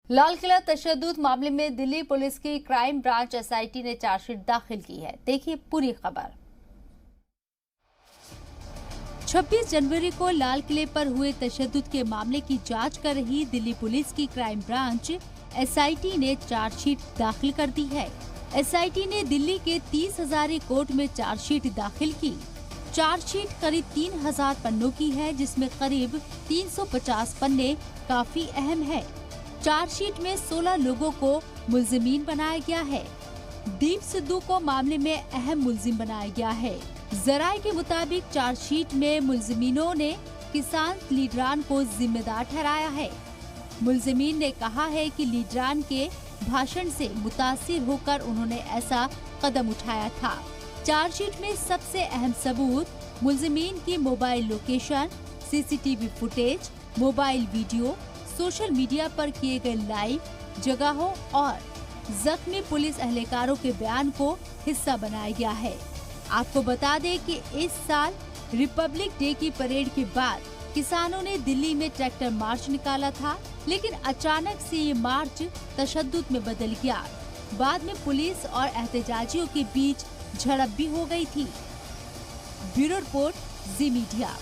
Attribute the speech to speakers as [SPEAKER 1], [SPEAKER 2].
[SPEAKER 1] लाल किला तशद्दुद मामले में दिल्ली पुलिस की क्राइम ब्रांच एसआईटी ने चार्जशीट दाखिल की है। देखिए पूरी खबर। 26 जनवरी को लाल किले पर हुए तशद्दुद के मामले की जांच कर रही दिल्ली पुलिस की क्राइम ब्रांच एसआईटी ने चार्जशीट दाखिल कर दी है। एसआईटी ने दिल्ली के 30 हजारी कोर्ट में चार्जशीट दाखिल की। चार्जशीट करीब 3000 पन्नों की है, जिसमें करीब 350 पन्ने काफी अहम है। चार्जशीट में 16 लोगों को मुल्जिमीन बनाया गया है। दीप सिद्धू को मामले में अहम मुल्जिम बनाया गया है। जराये के मुताबिक चार्जशीट में मुल्जिमीनों ने किसान लीडरान को जिम्मेदार ठहराया है। मुल्जिमीन ने कहा है कि लीडरान के भाषण से मुतासिर होकर उन्होंने ऐसा कदम उठाया था। चार्जशीट में सबसे अहम सबूत मुल्जिमीन की mobile location, CCTV footage, mobile video, social media पर किए गए लाइव जगहों और जख्मी पुलिस एहलकारों के बयान को हिस्सा बनाया गया है। आपको बता दें कि इस साल रिपब्लिक डे की परेड के बाद किसानों ने दिल्ली में ट्रैक्टर मार्च निकाला था, लेकिन अचानक से ये मार्च तशद्दुद में बदल गया। बाद में पुलिस और एहतजाजियों के बीच झड़प भी हो गई थी। ब्यूरो रिपोर्ट, जी मीडिया।